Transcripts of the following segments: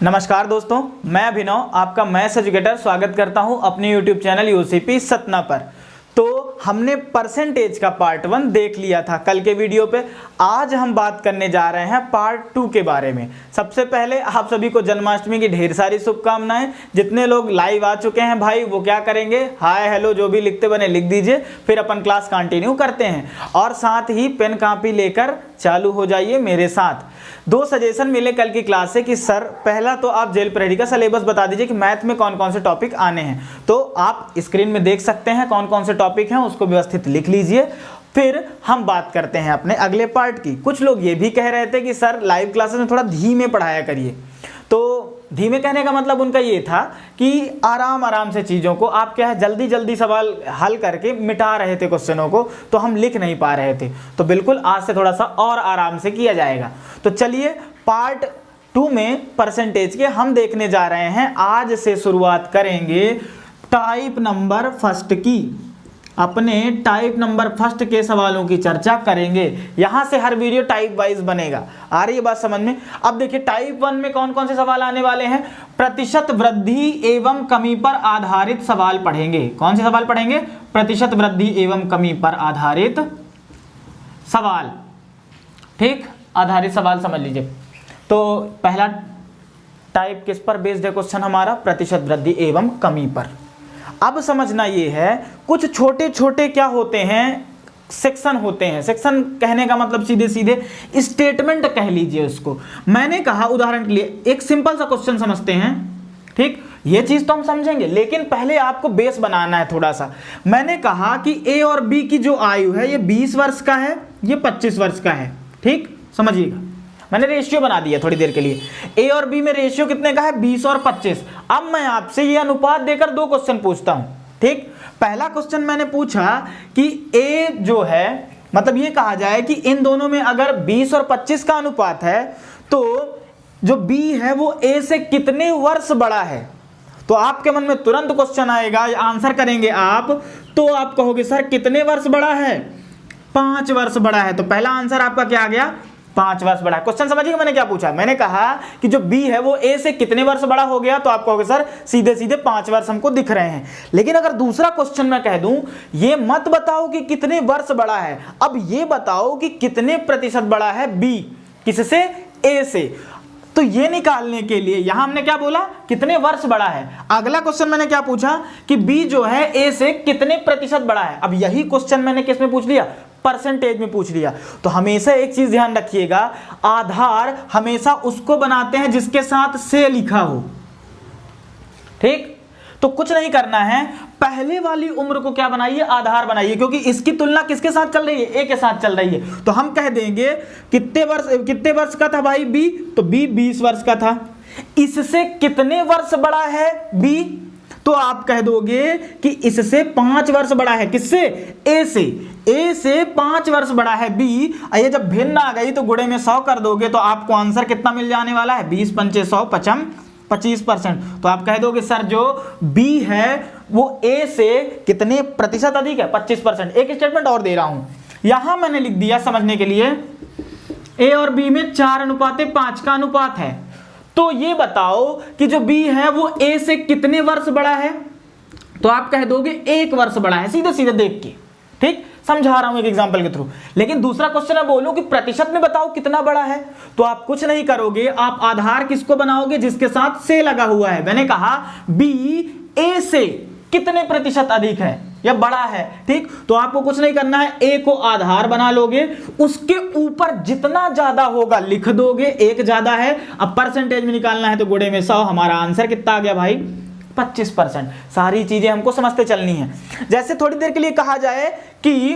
नमस्कार दोस्तों, मैं अभिनव आपका मैथ्स एजुकेटर स्वागत करता हूं अपने यूट्यूब चैनल यूसीपी सतना पर। तो हमने परसेंटेज का पार्ट 1 देख लिया था कल के वीडियो पे। आज हम बात करने जा रहे हैं पार्ट 2 के बारे में। सबसे पहले आप सभी को जन्माष्टमी की ढेर सारी शुभकामनाएं। जितने लोग लाइव आ चुके हैं भाई वो क्या करेंगे, हाय हेलो जो भी लिखते बने लिख दीजिए, फिर अपन क्लास कंटिन्यू करते हैं। और साथ ही पेन कॉपी लेकर चालू हो जाइए मेरे साथ। 2 सजेशन मिले कल की क्लास से कि सर पहला तो आप जेल परेडी का सिलेबस बता दीजिए कि मैथ में कौन कौन से टॉपिक आने हैं। तो आप स्क्रीन में देख सकते हैं कौन कौन से टॉपिक हैं, उसको व्यवस्थित लिख लीजिए। फिर हम बात करते हैं अपने अगले पार्ट की। कुछ लोग ये भी कह रहे थे कि सर लाइव क्लासेस में थोड़ा धीमे पढ़ाया करिए। तो धीमे कहने का मतलब उनका ये था कि आराम आराम से चीज़ों को आप क्या है जल्दी जल्दी सवाल हल करके मिटा रहे थे क्वेश्चनों को, तो हम लिख नहीं पा रहे थे। तो बिल्कुल आज से थोड़ा सा और आराम से किया जाएगा। तो चलिए पार्ट 2 में परसेंटेज के हम देखने जा रहे हैं। आज से शुरुआत करेंगे टाइप नंबर फर्स्ट की। अपने टाइप नंबर फर्स्ट के सवालों की चर्चा करेंगे। यहां से हर वीडियो टाइप वाइज बनेगा। आ रही है बात समझ में? अब देखिए टाइप 1 में कौन कौन से सवाल आने वाले हैं। प्रतिशत वृद्धि एवं कमी पर आधारित सवाल पढ़ेंगे। कौन से सवाल पढ़ेंगे? प्रतिशत वृद्धि एवं कमी पर आधारित सवाल। ठीक, आधारित सवाल समझ लीजिए। तो पहला टाइप किस पर बेस्ड है क्वेश्चन हमारा? प्रतिशत वृद्धि एवं कमी पर। अब समझना ये है, कुछ छोटे छोटे क्या होते हैं, सेक्शन होते हैं। सेक्शन कहने का मतलब सीधे सीधे स्टेटमेंट कह लीजिए उसको। मैंने कहा उदाहरण के लिए एक सिंपल सा क्वेश्चन समझते हैं। ठीक, ये चीज तो हम समझेंगे, लेकिन पहले आपको बेस बनाना है थोड़ा सा। मैंने कहा कि ए और बी की जो आयु है ये 20 वर्ष का है, ये 25 वर्ष का है। ठीक, समझिएगा, मैंने रेशियो बना दिया थोड़ी देर के लिए। ए और बी में रेशियो कितने का है? 20 और 25। अब मैं आपसे ये अनुपात देकर 2 क्वेश्चन पूछता हूं। ठीक, पहला क्वेश्चन मैंने पूछा कि ए जो है, मतलब ये कहा जाए कि इन दोनों में अगर 20 और 25 का अनुपात है तो जो बी है वो ए से कितने वर्ष बड़ा है। तो आपके मन में तुरंत क्वेश्चन आएगा, आंसर करेंगे आप, तो आप कहोगे सर कितने वर्ष बड़ा है? 5 वर्ष बड़ा है। तो पहला आंसर आपका क्या आ गया? 5 वर्ष बड़ा है। क्वेश्चन समझिए मैंने क्या पूछा। मैंने कहा कि जो बी है वो ए से कितने वर्ष बड़ा हो गया, तो आप कहोगे सर सीधे सीधे 5 वर्ष हमको दिख रहे हैं। लेकिन अगर दूसरा क्वेश्चन मैं कह दूं, ये मत बताओ कि कितने वर्ष बड़ा है, अब ये बताओ कि कितने प्रतिशत बड़ा है बी, किससे? ए से। तो ये निकालने के लिए यहां हमने क्या बोला? कितने वर्ष बड़ा है। अगला क्वेश्चन मैंने क्या पूछा कि बी जो है ए से कितने प्रतिशत बड़ा है। अब यही क्वेश्चन मैंने किस में पूछ लिया? परसेंटेज में पूछ लिया। तो हमेशा एक चीज ध्यान रखिएगा, आधार हमेशा उसको बनाते हैं जिसके साथ से लिखा हो। ठीक, तो कुछ नहीं करना है, पहले वाली उम्र को क्या बनाइए? आधार बनाइए, क्योंकि इसकी तुलना किसके साथ चल रही है? ए के साथ चल रही है। तो हम कह देंगे कितने वर्ष का था भाई बी? तो बी 20 वर्ष का था। इससे कितने वर्ष बड़ा है बी? तो आप कह दोगे कि इससे 5 वर्ष बड़ा है। किससे? ए से। ए से 5 वर्ष बड़ा है बी। ये जब भिन्न आ गई तो गुणे में 100 कर दोगे तो आपको आंसर कितना मिल जाने वाला है? 20 पंचे 100 25%। तो आप कह दोगे सर जो बी है वो ए से कितने प्रतिशत अधिक है? 25%। एक स्टेटमेंट और दे रहा हूं, यहां मैंने लिख दिया समझने के लिए, ए और बी में 4:5 का अनुपात है। तो ये बताओ कि जो बी है वो ए से कितने वर्ष बड़ा है? तो आप कह दोगे 1 वर्ष बड़ा है, सीधे सीधे देख के। ठीक, समझा रहा हूं एक एग्जांपल के थ्रू। लेकिन दूसरा क्वेश्चन मैं बोलूं कि प्रतिशत में बताओ कितना बड़ा है, तो आप कुछ नहीं करोगे, आप आधार किसको बनाओगे? जिसके साथ से लगा हुआ है। मैंने कहा बी ए से कितने प्रतिशत अधिक है या बड़ा है। ठीक, तो आपको कुछ नहीं करना है, ए को आधार बना लोगे, उसके ऊपर जितना ज्यादा होगा लिख दोगे। 1 ज्यादा है, अब परसेंटेज में निकालना है तो गुणे में 100। हमारा आंसर कितना आ गया भाई? 25%। सारी चीजें हमको समझते चलनी है। जैसे थोड़ी देर के लिए कहा जाए कि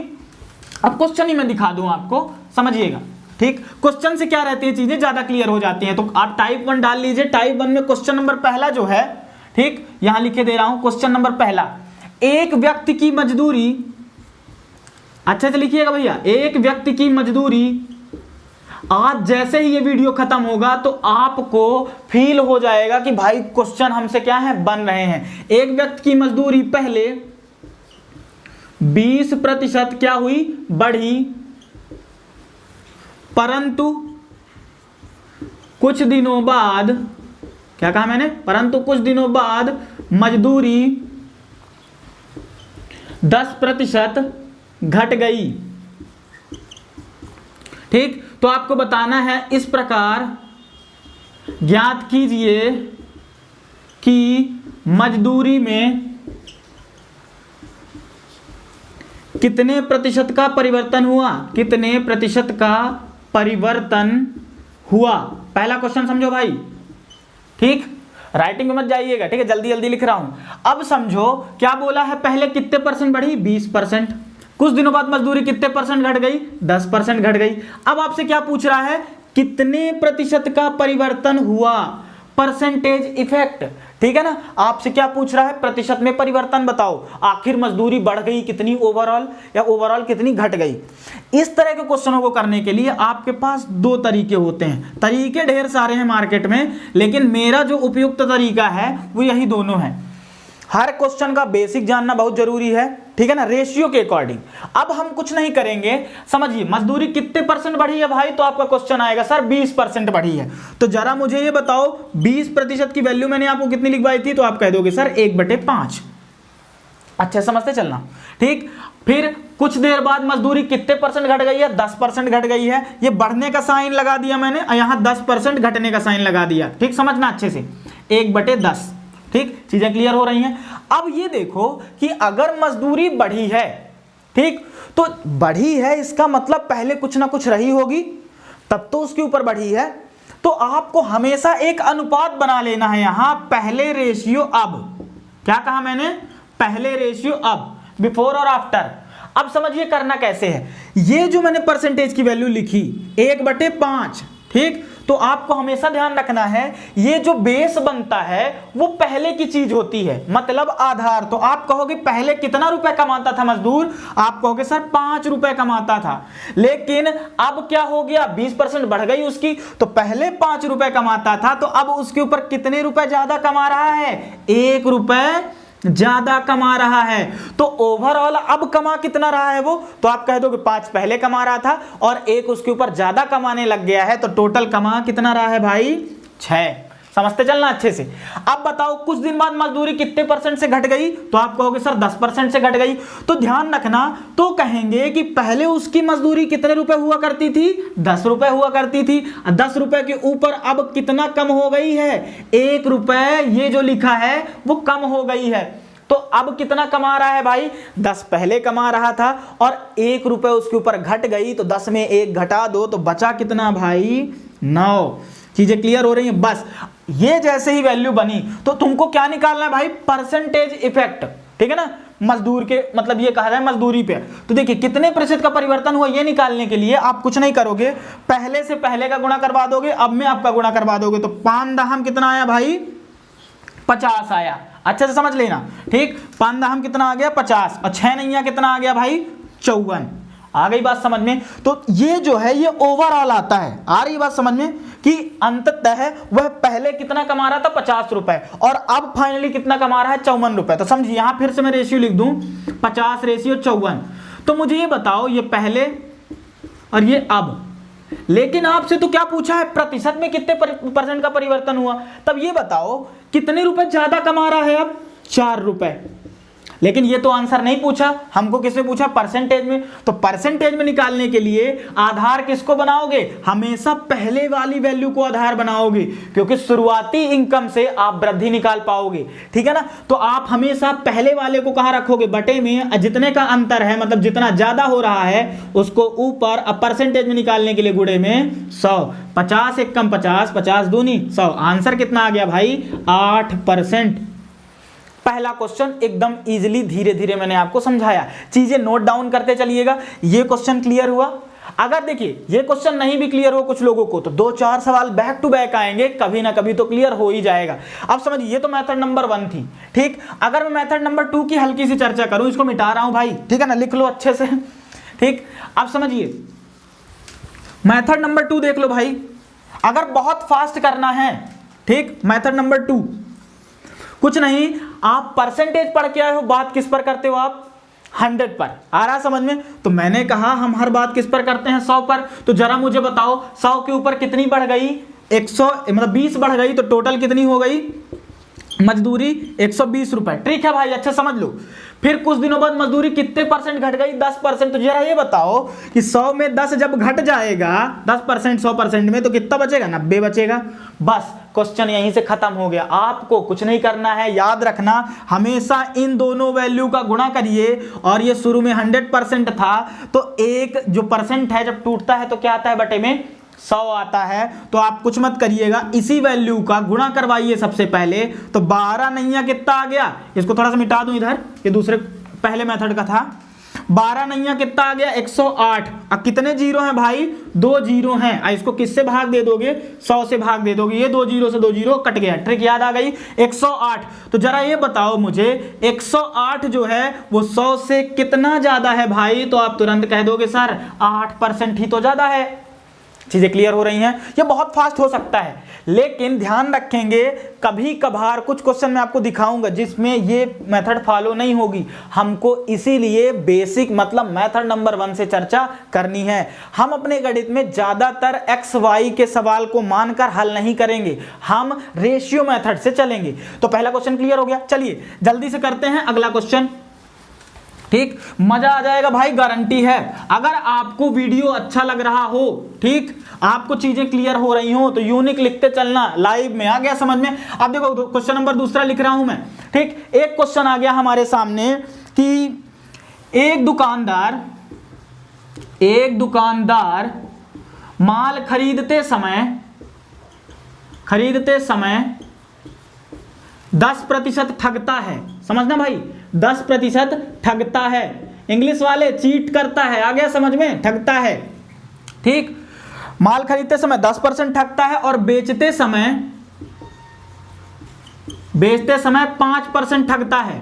अब क्वेश्चन ही मैं दिखा दूं आपको, समझिएगा। ठीक, क्वेश्चन से क्या रहती है चीजें ज्यादा क्लियर हो जाती हैं। तो आप टाइप 1 डाल लीजिए। टाइप 1 में क्वेश्चन नंबर पहला जो है, ठीक, यहां लिखे दे रहा हूं क्वेश्चन नंबर पहला, एक व्यक्ति की मजदूरी, अच्छे से लिखिएगा भैया, एक व्यक्ति की मजदूरी, आज जैसे ही ये वीडियो खत्म होगा तो आपको फील हो जाएगा कि भाई क्वेश्चन हमसे क्या है बन रहे हैं। एक व्यक्ति की मजदूरी पहले 20% क्या हुई? बढ़ी, परंतु कुछ दिनों बाद क्या कहा मैंने, परंतु कुछ दिनों बाद मजदूरी 10% घट गई। ठीक, तो आपको बताना है इस प्रकार ज्ञात कीजिए कि मजदूरी में कितने प्रतिशत का परिवर्तन हुआ, कितने प्रतिशत का परिवर्तन हुआ। पहला क्वेश्चन समझो भाई, ठीक, राइटिंग में मत जाइएगा, ठीक है, जल्दी जल्दी लिख रहा हूं। अब समझो क्या बोला है, पहले कितने परसेंट बढ़ी, 20%। कुछ दिनों बाद मजदूरी कितने परसेंट घट गई, 10% घट गई। अब आपसे क्या पूछ रहा है, कितने प्रतिशत का परिवर्तन हुआ, परसेंटेज इफेक्ट, ठीक है ना। आपसे क्या पूछ रहा है, प्रतिशत में परिवर्तन बताओ, आखिर मजदूरी बढ़ गई कितनी ओवरऑल, या ओवरऑल कितनी घट गई। इस तरह के क्वेश्चनों को करने के लिए आपके पास दो तरीके होते हैं, तरीके ढेर सारे हैं मार्केट में, लेकिन मेरा जो उपयुक्त तरीका है वो यही दोनों है। हर क्वेश्चन का बेसिक जानना बहुत जरूरी है, ठीक है ना, रेशियो के अकॉर्डिंग। अब हम कुछ नहीं करेंगे, समझिए मजदूरी कितने परसेंट बढ़ी है भाई, तो आपका क्वेश्चन आएगा सर 20% बढ़ी है। तो जरा मुझे ये बताओ 20% की वैल्यू मैंने आपको कितनी लिखवाई थी, तो आप कह दोगे सर 1/5। अच्छा समझते चलना, ठीक। फिर कुछ देर बाद मजदूरी कितने परसेंट घट गई है, 10% घट गई है। ये बढ़ने का साइन लगा दिया मैंने, यहां 10% घटने का साइन लगा दिया, ठीक, समझना अच्छे से, 1/10। ठीक, चीजें क्लियर हो रही हैं। अब ये देखो कि अगर मजदूरी बढ़ी है, ठीक, तो बढ़ी है इसका मतलब पहले कुछ ना कुछ रही होगी, तब तो उसके ऊपर बढ़ी है। तो आपको हमेशा एक अनुपात बना लेना है यहां, पहले रेशियो अब। क्या कहा मैंने, पहले रेशियो अब, बिफोर और आफ्टर। अब समझिए करना कैसे है, ये जो मैंने परसेंटेज की वैल्यू लिखी 1/5, ठीक, तो आपको हमेशा ध्यान रखना है ये जो बेस बनता है वो पहले की चीज होती है, मतलब आधार। तो आप कहोगे पहले कितना रुपए कमाता था मजदूर, आप कहोगे सर 5 रुपए कमाता था, लेकिन अब क्या हो गया, 20% बढ़ गई उसकी, तो पहले 5 रुपए कमाता था, तो अब उसके ऊपर कितने रुपए ज्यादा कमा रहा है, 1 रुपए ज्यादा कमा रहा है। तो ओवरऑल अब कमा कितना रहा है वो, तो आप कह दोगे 5 पहले कमा रहा था और 1 उसके ऊपर ज्यादा कमाने लग गया है, तो टोटल कमा कितना रहा है भाई, 6। समझते चलना अच्छे से। अब बताओ कुछ दिन बाद मजदूरी कितने परसेंट से घट गई, तो आप कहोगे सर 10% से घट गई। तो ध्यान रखना, तो कहेंगे कि पहले उसकी मजदूरी कितने रुपए हुआ करती थी, 10 रुपए हुआ करती थी, 10 रुपए के ऊपर अब कितना कम हो गई है, 1 रुपए, ये जो लिखा है वो कम हो गई है। तो अब कितना कमा रहा है भाई, 10 पहले कमा रहा था और 1 रुपए उसके ऊपर घट गई, तो 10 में 1 घटा दो तो बचा कितना भाई, 9। चीजें क्लियर हो रही हैं। बस ये जैसे ही वैल्यू बनी तो तुमको क्या निकालना है भाई, परसेंटेज इफेक्ट, ठीक है ना, मजदूर के मतलब ये कहा जाए मजदूरी पे। तो देखिए कितने प्रतिशत का परिवर्तन हुआ, ये निकालने के लिए आप कुछ नहीं करोगे, पहले से पहले का गुणा करवा दोगे, अब में आपका गुणा करवा दोगे, तो 5 दहम कितना आया भाई, 50 आया। अच्छे से समझ लेना, ठीक, 5 दहम कितना आ गया, 50, और 6 नैया कितना आ गया भाई, 54। आ गई बात समझ में। तो ये जो है ये ओवरऑल आता है, आ रही बात समझ में, कि अंततः वह पहले कितना कमा रहा था, 50 रुपए, और अब फाइनली कितना कमा रहा है, 54 रुपए। तो समझिए यहां फिर से मैं रेशियो लिख दूं, 50/54। तो मुझे ये बताओ, ये पहले और ये अब, लेकिन आपसे तो क्या पूछा है, प्रतिशत में कितने परसेंट का परिवर्तन हुआ। तब ये बताओ कितने रुपए ज्यादा कमा रहा है अब, 4 रुपए। लेकिन ये तो आंसर नहीं पूछा, हमको किसमें पूछा, परसेंटेज में। तो परसेंटेज में निकालने के लिए आधार किसको बनाओगे, हमेशा पहले वाली वैल्यू को आधार बनाओगे, क्योंकि शुरुआती इनकम से आप वृद्धि निकाल पाओगे, ठीक है ना। तो आप हमेशा पहले वाले को कहां रखोगे, बटे में, जितने का अंतर है मतलब जितना ज्यादा हो रहा है उसको ऊपर, अब परसेंटेज में निकालने के लिए गुणे में 100, 50 एक कम 50, 50 दूनी 100, आंसर कितना आ गया भाई, 8%। पहला क्वेश्चन एकदम इजीली, धीरे धीरे मैंने आपको समझाया, चीजें नोट डाउन करते चलिएगा। ये क्वेश्चन क्लियर हुआ। अगर देखिए ये क्वेश्चन नहीं भी क्लियर हो कुछ लोगों को, तो 2-4 सवाल बैक टू बैक आएंगे, कभी ना कभी तो क्लियर हो ही जाएगा। अब समझिए ये तो मेथड नंबर 1 थी, ठीक। अगर मैं मेथड नंबर 2 की हल्की सी चर्चा करूं, इसको मिटा रहा हूं भाई, ठीक है ना, लिख लो अच्छे से, ठीक। अब समझिए मेथड नंबर 2 देख लो भाई, अगर बहुत फास्ट करना है, ठीक, मेथड नंबर 2 कुछ नहीं, आप परसेंटेज पढ़ के आए हो, बात किस पर करते हो आप, 100 पर। आ रहा समझ में। तो मैंने कहा हम हर बात किस पर करते हैं, 100 पर। तो जरा मुझे बताओ 100 के ऊपर कितनी बढ़ गई, 100 मतलब 20 बढ़ गई तो टोटल कितनी हो गई मजदूरी 120 रुपए। ठीक है भाई, अच्छा समझ लो। फिर कुछ दिनों बाद मजदूरी कितने परसेंट घट गई 10%। तो जरा ये बताओ कि 100 में 10 जब घट जाएगा 10% 100% में तो कितना बचेगा 90 बचेगा। बस क्वेश्चन यहीं से खत्म हो गया। आपको कुछ नहीं करना है, याद रखना हमेशा इन दोनों वैल्यू का गुणा करिए। और ये शुरू में 100% था तो एक जो परसेंट है जब टूटता है तो क्या आता है बटे में 100 आता है। तो आप कुछ मत करिएगा, इसी वैल्यू का गुणा करवाइए सबसे पहले। तो 12 नैया कितना आ गया, इसको थोड़ा सा मिटा दूं इधर, ये दूसरे पहले मेथड का था। 12 नैया कितना आ गया 108। अब कितने जीरो हैं भाई 2 जीरो हैं। इसको किससे भाग दे दोगे 100 से भाग दे दोगे। ये 2 जीरो से 2 जीरो कट गया। ट्रिक याद आ गई 108। तो जरा ये बताओ मुझे 108 जो है वो 100 से कितना ज्यादा है भाई। तो आप तुरंत कह दोगे सर 8% ही तो ज्यादा है। चीजें क्लियर हो रही हैं। ये बहुत फास्ट हो सकता है लेकिन ध्यान रखेंगे कभी कभार कुछ क्वेश्चन मैं आपको दिखाऊंगा जिसमें ये मेथड फॉलो नहीं होगी। हमको इसीलिए बेसिक मतलब मेथड नंबर 1 से चर्चा करनी है। हम अपने गणित में ज्यादातर एक्स वाई के सवाल को मानकर हल नहीं करेंगे, हम रेशियो मेथड से चलेंगे। तो पहला क्वेश्चन क्लियर हो गया। चलिए जल्दी से करते हैं अगला क्वेश्चन। ठीक, मजा आ जाएगा भाई, गारंटी है। अगर आपको वीडियो अच्छा लग रहा हो, ठीक, आपको चीजें क्लियर हो रही हो तो यूनिक लिखते चलना। लाइव में आ गया समझ में। अब देखो क्वेश्चन नंबर दूसरा लिख रहा हूं मैं। ठीक, एक क्वेश्चन आ गया हमारे सामने कि एक दुकानदार माल खरीदते समय 10% ठगता है। समझना भाई, 10% ठगता है। इंग्लिश वाले चीट करता है, आ गया समझ में, ठगता है। ठीक, माल खरीदते समय 10% ठगता है और बेचते समय 5% ठगता है।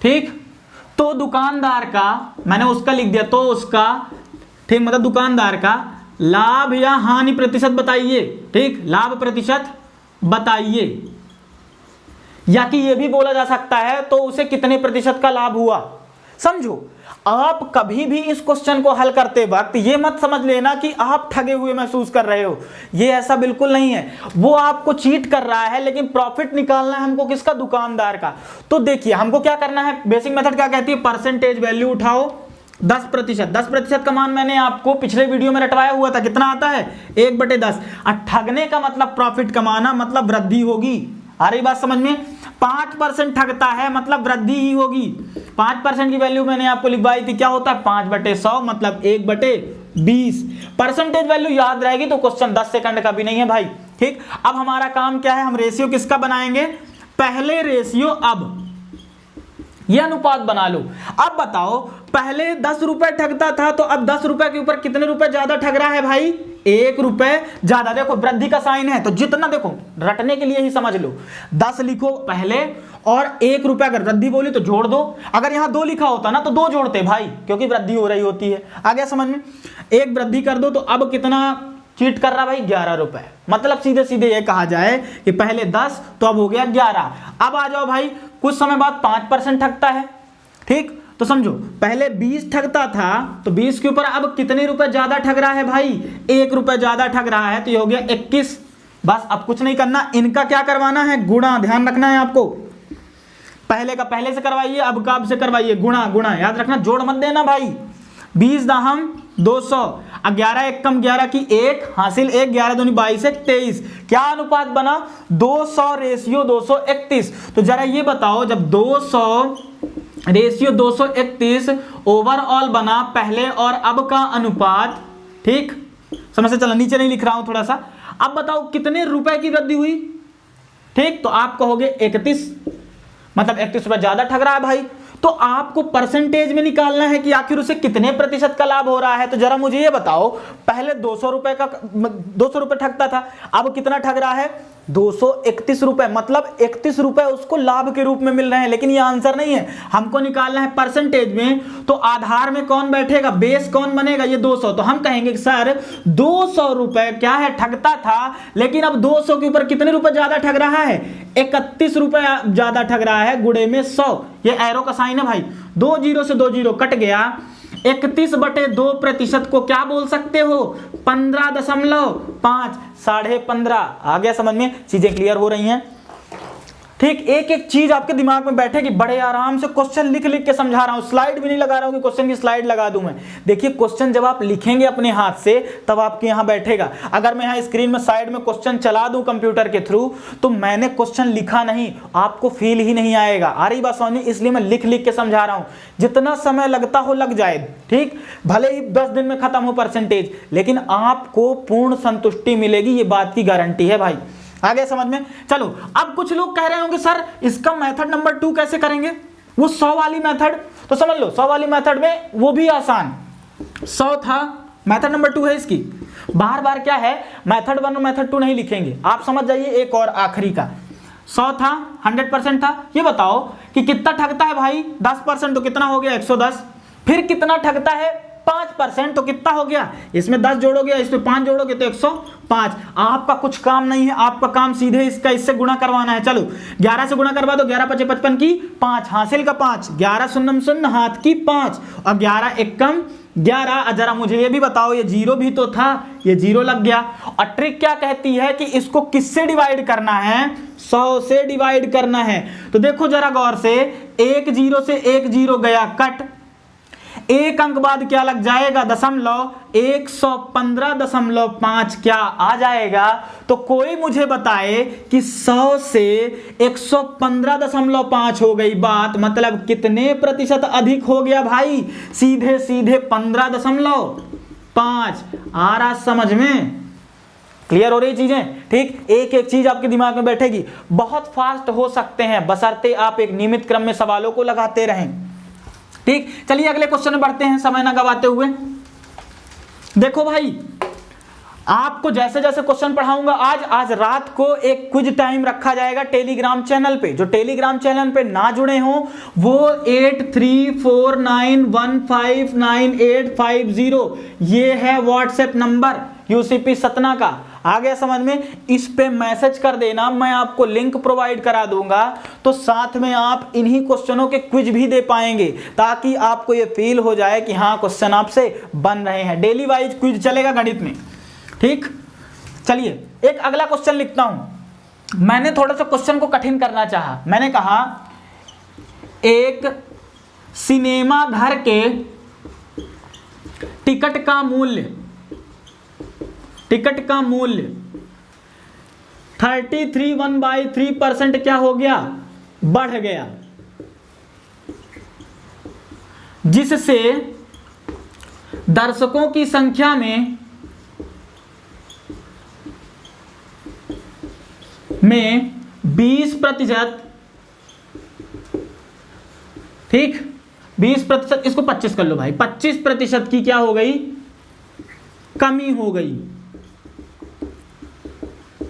ठीक, तो दुकानदार का, मैंने उसका लिख दिया, तो उसका, ठीक, मतलब दुकानदार का लाभ या हानि प्रतिशत बताइए। ठीक, लाभ प्रतिशत बताइए। या कि यह भी बोला जा सकता है तो उसे कितने प्रतिशत का लाभ हुआ। समझो, आप कभी भी इस क्वेश्चन को हल करते वक्त ये मत समझ लेना कि आप ठगे हुए महसूस कर रहे हो। ये ऐसा बिल्कुल नहीं है। वो आपको चीट कर रहा है लेकिन प्रॉफिट निकालना है हमको किसका, दुकानदार का। तो देखिए हमको क्या करना है, बेसिक मेथड क्या कहती है, परसेंटेज वैल्यू उठाओ 10%। 10% का मान मैंने आपको पिछले वीडियो में रटवाया हुआ था, कितना आता है 1/10। ठगने का मतलब प्रॉफिट कमाना, मतलब वृद्धि होगी। आ रही बात समझ में। 5% ठगता है मतलब वृद्धि ही होगी। 5% की वैल्यू मैंने आपको लिखवाई थी, क्या होता है 5/100 मतलब 1/20। परसेंटेज वैल्यू याद रहेगी तो क्वेश्चन 10 सेकंड का भी नहीं है भाई। ठीक, अब हमारा काम क्या है, हम रेशियो किसका बनाएंगे, पहले रेशियो अब ये अनुपात बना लो। अब बताओ पहले 10 रुपए ठगता था तो अब 10 रुपए के ऊपर कितने रुपए ज्यादा ठग रहा है भाई, 1 रुपए ज्यादा। देखो वृद्धि का साइन है तो जितना, देखो रटने के लिए ही समझ लो, 10 लिखो पहले और 1 रुपए अगर वृद्धि बोली तो जोड़ दो। अगर यहां 2 लिखा होता ना तो 2 जोड़ते भाई, क्योंकि वृद्धि हो रही होती है। आ गया समझ में। 1 वृद्धि कर दो तो अब कितना चीट कर रहा भाई, 11 रुपए। मतलब सीधे सीधे ये कहा जाए कि पहले 10 तो अब हो गया 11। अब आ जाओ भाई, कुछ समय बाद 5% ठगता है। ठीक, तो समझो पहले 20 ठगता था तो 20 के ऊपर अब कितने रुपए ज्यादा ठग रहा है भाई, 1 रुपए ज्यादा ठग रहा है तो ये हो गया 21। बस अब कुछ नहीं करना, इनका क्या करवाना है, गुणा। ध्यान रखना है आपको, पहले का पहले से करवाइए, अब का अब से करवाइए, गुणा गुणा। याद रखना, जोड़ मत देना भाई। 20 दाहम 200, 11 1 कम 11 की 1 हासिल 1, 11 दूनी 22 1 23। क्या अनुपात बना, 200 रेशियो 231। तो जरा ये बताओ जब 200 रेशियो 231 ओवरऑल बना पहले और अब का अनुपात। ठीक, समझ से चला, नीचे नहीं लिख रहा हूं थोड़ा सा। अब बताओ कितने रुपए की वृद्धि हुई। ठीक, तो आप कहोगे 31, मतलब 31 रुपए ज्यादा ठग रहा है भाई। तो आपको परसेंटेज में निकालना है कि आखिर उसे कितने प्रतिशत का लाभ हो रहा है। तो जरा मुझे ये बताओ, पहले 200 रुपए ठगता था, अब कितना ठग रहा है, 231 रुपए। मतलब 31 रुपए उसको लाभ के रूप में मिल रहे हैं। लेकिन ये आंसर नहीं है, हमको निकालना है परसेंटेज में। तो आधार में कौन बैठेगा, बेस कौन बनेगा, ये 200। तो हम कहेंगे कि सर 200 रुपए क्या है, ठगता था, लेकिन अब 200 के ऊपर कितने रुपए ज्यादा ठग रहा है, 31 रुपए ज्यादा ठग रहा है, गुणे में 100। ये एरो का साइन है भाई, 2 जीरो से 2 जीरो कट गया, 31/2% को क्या बोल सकते हो? 15.5, 15.5। आ गया समझ में? चीजें क्लियर हो रही हैं? ठीक, एक एक चीज आपके दिमाग में बैठेगी। बड़े आराम से क्वेश्चन लिख लिख के समझा रहा हूं, स्लाइड भी नहीं लगा रहा हूं कि क्वेश्चन की स्लाइड लगा दूं मैं। देखिए क्वेश्चन जब आप लिखेंगे अपने हाथ से तब आपके यहां बैठेगा। अगर मैं यहां स्क्रीन में साइड में क्वेश्चन चला दूं कंप्यूटर के थ्रू तो मैंने क्वेश्चन लिखा नहीं, आपको फील ही नहीं आएगा। आ रही बात समझ में? इसलिए मैं लिख लिख के समझा रहा हूं। जितना समय लगता हो लग जाए, ठीक, भले ही 10 दिन में खत्म हो परसेंटेज, लेकिन आपको पूर्ण संतुष्टि मिलेगी, ये बात की गारंटी है भाई। आ गया समझ में? चलो, अब कुछ लोग कह रहे होंगे सर इसका मेथड नंबर 2 कैसे करेंगे? वो 100 वाली मेथड, तो समझ लो 100 वाली मेथड में वो भी आसान। 100 था, मेथड नंबर 2 है इसकी। बार बार क्या है, मेथड 1 और मेथड 2 नहीं लिखेंगे, आप समझ जाइए। एक और आखिरी का 100 था, 100% था। ये बताओ कि कितना ठगता है भाई? 10% तो कितना हो गया? 110। फिर कितना ठगता है? 5% तो कितना हो गया? इसमें 10 जोड़ोगे, इसमें 5 जोड़ोगे तो 105। आपका कुछ काम नहीं है, आपका काम सीधे इससे गुणा करवाना है। चलो 11 से गुणा करवा दो, 11 × 5 = 55 की 5, हासिल का 5, 11 शून्यम शून्य हाथ की 5 और 11 एकम 11। जरा मुझे ये भी बताओ, ये 0 भी तो था, ये 0 लग गया। और ट्रिक क्या कहती है कि इसको किससे डिवाइड करना है? 100 से डिवाइड करना है। तो देखो जरा गौर से, 1 0 से 1 0 गया कट, एक अंक बाद क्या लग जाएगा? दशमलव। 115.5 क्या आ जाएगा? तो कोई मुझे बताए कि 100 से 115.5 हो गई बात, मतलब कितने प्रतिशत अधिक हो गया भाई? सीधे सीधे 15.5। आ रहा समझ में? क्लियर हो रही चीजें? ठीक, एक एक चीज आपके दिमाग में बैठेगी। बहुत फास्ट हो सकते हैं बशर्ते आप एक नियमित क्रम में सवालों को लगाते रहें। ठीक, चलिए अगले क्वेश्चन में बढ़ते हैं समय ना गवाते हुए। देखो भाई, आपको जैसे जैसे क्वेश्चन पढ़ाऊंगा आज रात को एक क्विज टाइम रखा जाएगा टेलीग्राम चैनल पे। जो टेलीग्राम चैनल पे ना जुड़े हों वो 8349159850 ये है व्हाट्सएप नंबर यूसीपी सतना का। आ गया समझ में? इस पे मैसेज कर देना, मैं आपको लिंक प्रोवाइड करा दूंगा, तो साथ में आप इन्हीं क्वेश्चनों के क्विज भी दे पाएंगे, ताकि आपको ये फील हो जाए कि हाँ क्वेश्चन आपसे बन रहे हैं। डेली वाइज क्विज चलेगा गणित में। ठीक, चलिए एक अगला क्वेश्चन लिखता हूं। मैंने थोड़ा सा क्वेश्चन को कठिन करना चाहा। मैंने कहा एक सिनेमा घर के टिकट का मूल्य 33.1/3% क्या हो गया? बढ़ गया, जिससे दर्शकों की संख्या में 20%, ठीक, 20%, इसको 25 कर लो भाई, 25% की क्या हो गई? कमी हो गई।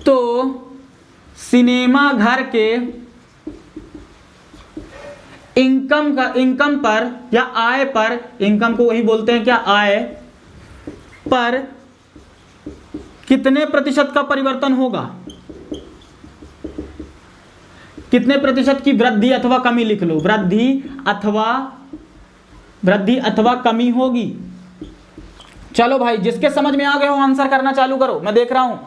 तो सिनेमा घर के इनकम पर या आय पर, इनकम को वही बोलते हैं क्या? आय पर कितने प्रतिशत का परिवर्तन होगा? कितने प्रतिशत की वृद्धि अथवा कमी लिख लो, वृद्धि अथवा कमी होगी। चलो भाई, जिसके समझ में आ गए हो आंसर करना चालू करो, मैं देख रहा हूं।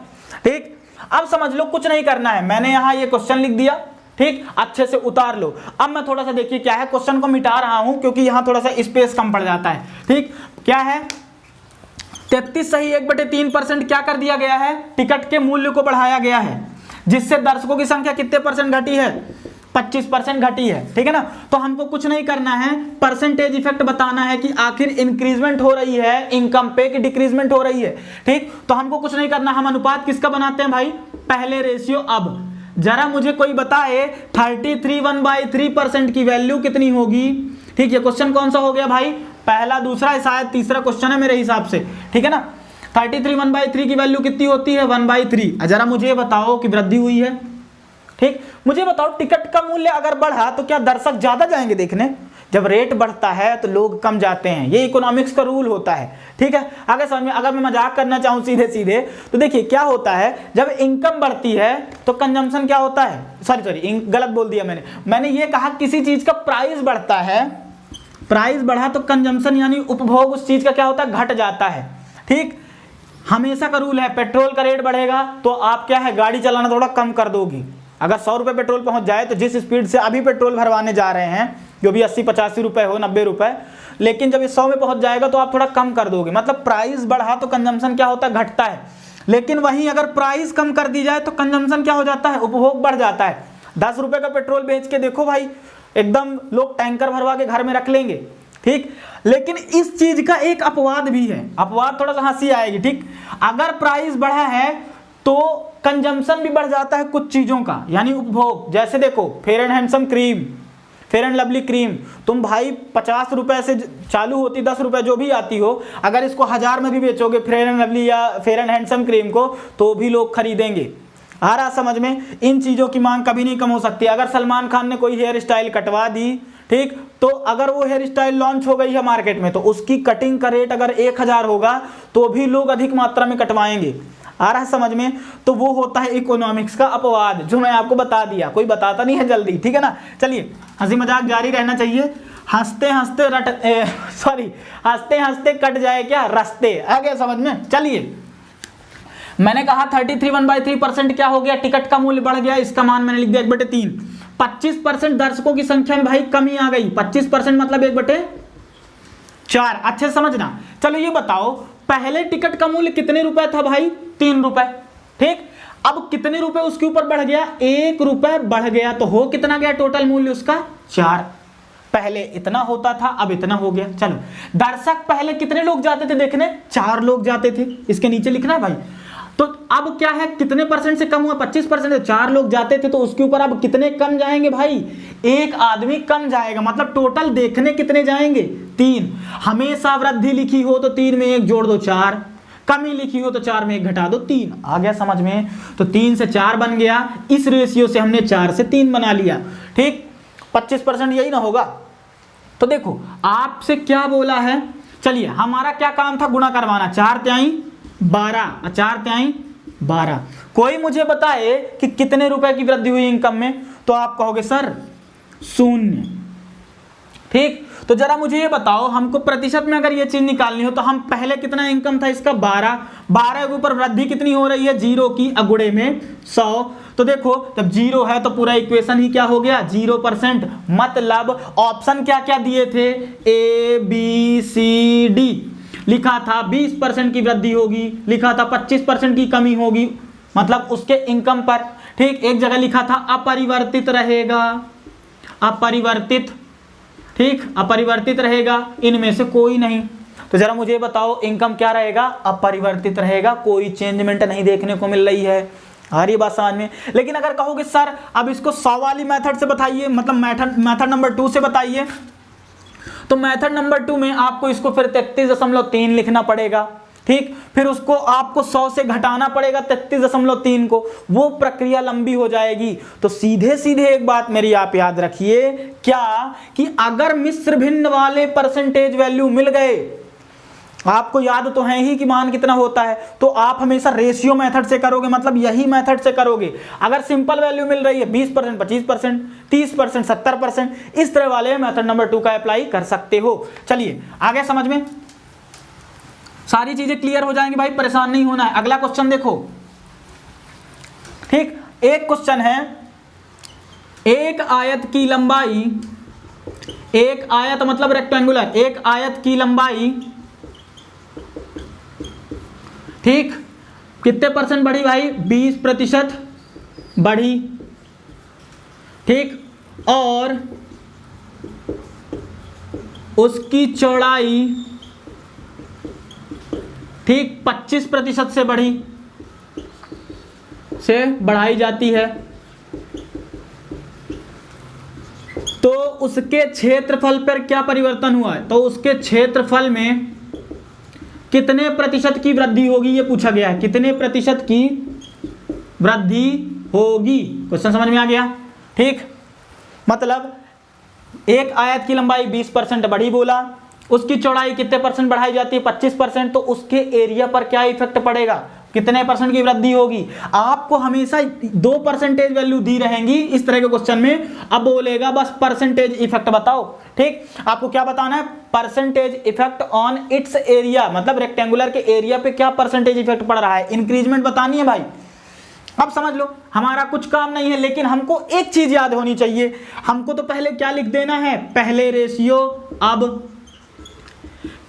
ठीक, अब समझ लो कुछ नहीं करना है, मैंने यहां ये क्वेश्चन लिख दिया। ठीक, अच्छे से उतार लो। अब मैं थोड़ा सा देखिए क्या है, क्वेश्चन को मिटा रहा हूं क्योंकि यहां थोड़ा सा स्पेस कम पड़ जाता है। ठीक, क्या है? 33 सही 1/3% क्या कर दिया गया है? टिकट के मूल्य को बढ़ाया गया है, जिससे दर्शकों की संख्या कितने परसेंट घटी है? 25% घटी है। ठीक है ना? तो हमको कुछ नहीं करना है, परसेंटेज इफेक्ट बताना है कि आखिर इंक्रीजमेंट हो रही है इनकम पे कि डिक्रीजमेंट हो रही है। ठीक, तो हमको कुछ नहीं करना, हम अनुपात किसका बनाते हैं भाई? पहले रेशियो। अब जरा मुझे कोई बताए 33.1/3% की वैल्यू कितनी होगी? ठीक, ये क्वेश्चन कौन सा हो गया भाई? पहला, दूसरा, शायद तीसरा क्वेश्चन है मेरे हिसाब से। ठीक है ना? 33 की वैल्यू कितनी होती है? 1/3। जरा मुझे बताओ कि वृद्धि हुई है। ठीक, मुझे बताओ टिकट का मूल्य अगर बढ़ा तो क्या दर्शक ज्यादा जाएंगे देखने? जब रेट बढ़ता है तो लोग कम जाते हैं, ये इकोनॉमिक्स का रूल होता है। ठीक है, आगे समझ में? अगर मैं मजाक करना चाहूं सीधे सीधे तो देखिए क्या होता है, जब इनकम बढ़ती है तो कंजम्पशन क्या होता है? सॉरी गलत बोल दिया मैंने ये कहा किसी चीज का प्राइस बढ़ता है प्राइस बढ़ा तो कंजम्पशन यानी उपभोग उस चीज का क्या होता है, घट जाता है। ठीक, हमेशा का रूल है, पेट्रोल का रेट बढ़ेगा तो आप क्या है, गाड़ी चलाना थोड़ा कम कर दोगी। अगर 100 रुपये पेट्रोल पहुंच जाए तो जिस स्पीड से अभी पेट्रोल भरवाने जा रहे हैं, जो भी 80-85 रुपये हो, 90 रुपये, लेकिन जब ये 100 में पहुंच जाएगा तो आप थोड़ा कम कर दोगे। मतलब प्राइस बढ़ा तो कंजम्पशन क्या होता है, घटता है। लेकिन वहीं अगर प्राइस कम कर दी जाए तो कंजम्पशन क्या हो जाता है, उपभोग बढ़ जाता है। 10 रुपये का पेट्रोल बेच के देखो भाई, एकदम लोग टैंकर भरवा के घर में रख लेंगे। ठीक, लेकिन इस चीज का एक अपवाद भी है, अपवाद थोड़ा सा हंसी आएगी। ठीक, अगर प्राइस बढ़ा है तो कंजम्पशन भी बढ़ जाता है कुछ चीजों का, यानी उपभोग। जैसे देखो fair and handsome cream, fair and lovely cream, तुम भाई 50 रुपए से चालू होती, 10 रुपए जो भी आती हो, अगर इसको 1000 में भी बेचोगे फेयर एंड लवली या फेयर एंड हैंडसम क्रीम को, तो भी लोग खरीदेंगे। आ रहा समझ में? इन चीजों की मांग कभी नहीं कम हो सकती। अगर सलमान खान ने कोई हेयर स्टाइल कटवा दी, ठीक, तो अगर वो हेयर स्टाइल लॉन्च हो गई है मार्केट में, तो उसकी कटिंग का रेट अगर 1000 होगा तो भी लोग अधिक मात्रा में कटवाएंगे। आ रहा है समझ में? तो वो होता है इकोनॉमिक्स का अपवाद, जो मैं आपको बता दिया, कोई बताता नहीं है जल्दी। ठीक है ना? चलिए, हंसी मजाक जारी रहना चाहिए। हंसते हंसते हंसते हंसते कट जाए क्या रास्ते, आ गया समझ में? चलिए, मैंने कहा 33 क्या हो गया, टिकट का मूल्य बढ़ गया, इसका मान मैंने लिख दिया 1/3। 25% दर्शकों की संख्या में भाई कमी आ गई। 25% मतलब 1/4। अच्छे से समझना। चलो ये बताओ, पहले टिकट का मूल्य कितने रुपए था भाई? 3 रुपए। ठीक, अब कितने रुपए उसके ऊपर बढ़ गया? 1 रुपए बढ़ गया, तो हो कितना गया टोटल मूल्य उसका? 4। पहले इतना होता था, अब इतना हो गया। चलो, दर्शक पहले कितने लोग जाते थे देखने? 4 लोग जाते थे। इसके नीचे लिखना है भाई। तो अब क्या है, कितने परसेंट से कम हुआ? 25%। 4 लोग जाते थे, तो उसके ऊपर अब कितने कम जाएंगे भाई? 1 आदमी कम जाएगा। मतलब टोटल देखने कितने जाएंगे? 3। हमेशा वृद्धि लिखी हो तो 3 में 1 जोड़ दो 4, कमी लिखी हो तो 4 में 1 घटा दो 3। आ गया समझ में? तो 3 से 4 बन गया। इस रेशियो से हमने 4 से 3 बना लिया। ठीक, 25% यही ना होगा? तो देखो आपसे क्या बोला है। चलिए, हमारा क्या काम था? गुणा करवाना। 4 तिहाई 12, 4 तिहाई 12। कोई मुझे बताए कि कितने रुपए की वृद्धि हुई इनकम में, तो आप कहोगे सर 0। ठीक, तो जरा मुझे ये बताओ, हमको प्रतिशत में अगर ये चीज निकालनी हो तो हम पहले कितना इनकम था इसका? 12 के ऊपर वृद्धि कितनी हो रही है? 0 की अगुड़े में 100। तो देखो, जब 0 है तो पूरा इक्वेशन ही क्या हो गया? 0%। मतलब ऑप्शन क्या क्या दिए थे? A B C D। लिखा था 20% की वृद्धि होगी, लिखा था 25% की कमी होगी, मतलब उसके इनकम पर। ठीक, एक जगह लिखा था अपरिवर्तित रहेगा, अपरिवर्तित। ठीक, अपरिवर्तित रहेगा, इनमें से कोई नहीं। तो जरा मुझे बताओ, इनकम क्या रहेगा? अपरिवर्तित रहेगा, कोई चेंजमेंट नहीं देखने को मिल रही है। आ रही बात समझ में? लेकिन अगर कहोगे सर अब इसको 100 वाली मेथड से बताइए, मतलब मेथड नंबर 2 से बताइए, तो मेथड नंबर 2 में आपको इसको फिर 33.3 लिखना पड़ेगा। ठीक, फिर उसको आपको 100 से घटाना पड़ेगा 33.3 को, वो प्रक्रिया लंबी हो जाएगी। तो सीधे सीधे एक बात मेरी आप याद रखिए, क्या कि अगर मिश्र भिन्न वाले परसेंटेज वैल्यू मिल गए, आपको याद तो है ही कि मान कितना होता है, तो आप हमेशा रेशियो मेथड से करोगे, मतलब यही मेथड से करोगे। अगर सिंपल वैल्यू मिल रही है 20%, 25%, 30%, 70%, इस तरह वाले मेथड नंबर 2 का अप्लाई कर सकते हो। चलिए, आगे समझ में? सारी चीजें क्लियर हो जाएंगी भाई, परेशान नहीं होना है। अगला क्वेश्चन देखो। ठीक, एक क्वेश्चन है, एक आयत की लंबाई, एक आयत मतलब रेक्टेंगुलर, एक आयत की लंबाई, ठीक, कितने परसेंट बढ़ी भाई? 20% बढ़ी। ठीक, और उसकी चौड़ाई, ठीक, 25% से बढ़ाई जाती है। तो उसके क्षेत्रफल पर क्या परिवर्तन हुआ है? तो उसके क्षेत्रफल में कितने प्रतिशत की वृद्धि होगी, ये पूछा गया है। कितने प्रतिशत की वृद्धि होगी? क्वेश्चन समझ में आ गया? ठीक, मतलब एक आयत की लंबाई 20% बढ़ी बोला, उसकी चौड़ाई कितने परसेंट बढ़ाई जाती है? 25%। तो उसके एरिया पर क्या इफेक्ट पड़ेगा? कितने परसेंट की वृद्धि होगी। आपको हमेशा 2% वैल्यू दी रहेंगी इस तरह के क्वेश्चन में। अब बोलेगा बस परसेंटेज इफेक्ट बताओ। ठीक, आपको क्या बताना है, percentage effect on it's area, मतलब रेक्टेंगुलर के एरिया पे क्या परसेंटेज इफेक्ट पड़ रहा है, इंक्रीजमेंट बतानी है भाई। अब समझ लो हमारा कुछ काम नहीं है, लेकिन हमको एक चीज याद होनी चाहिए। हमको तो पहले क्या लिख देना है, पहले रेशियो। अब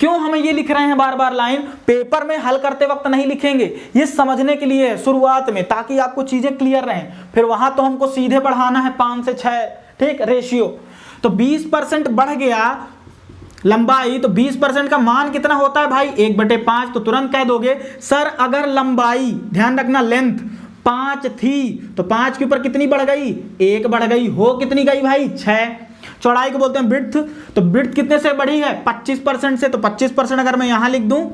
क्यों हमें ये लिख रहे हैं बार बार लाइन, पेपर में हल करते वक्त नहीं लिखेंगे, ये समझने के लिए है शुरुआत में, ताकि आपको चीजें क्लियर रहें। फिर वहां तो हमको सीधे बढ़ाना है 5 से 6। ठीक, रेशियो तो 20% बढ़ गया लंबाई, तो 20% का मान कितना होता है भाई, 1/5। तो तुरंत कह दोगे सर अगर लंबाई, ध्यान रखना लेंथ 5 थी तो 5 के ऊपर कितनी बढ़ गई, 1 बढ़ गई, हो कितनी गई भाई, 6। चौड़ाई को बोलते हैं ब्रिड्थ, तो ब्रिड्थ कितने से बढ़ी है, 25% से। तो 25% अगर मैं यहां लिख दूं,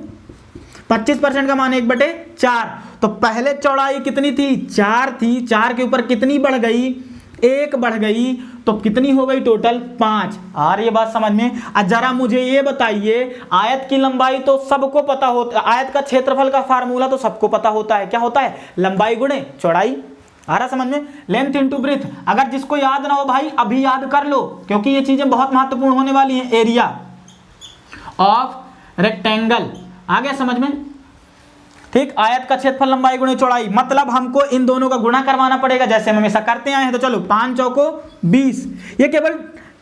25% का मान 1/4। तो पहले चौड़ाई कितनी थी, 4 थी, 4 के ऊपर कितनी बढ़ गई, 1 बढ़ गई, तो कितनी हो गई टोटल, 5। आ रही है बात समझ में। जरा मुझे ये बताइए, आयत की लंबाई तो सबको पता होता है, आयत का क्षेत्रफल का फार्मूला तो सबको पता होता है, क्या होता है, लंबाई गुणे चौड़ाई। आ रहा समझ में, लेंथ इंटू ब्रेथ। अगर जिसको याद ना हो भाई अभी याद कर लो, क्योंकि ये चीजें बहुत महत्वपूर्ण होने वाली हैं। एरिया ऑफ रेक्टेंगल, आ गया समझ में। ठीक, आयत का क्षेत्रफल लंबाई गुणे चौड़ाई, मतलब हमको इन दोनों का गुणा करवाना पड़ेगा, जैसे हम हमेशा करते आए हैं। तो चलो 5 चौको 20, ये केवल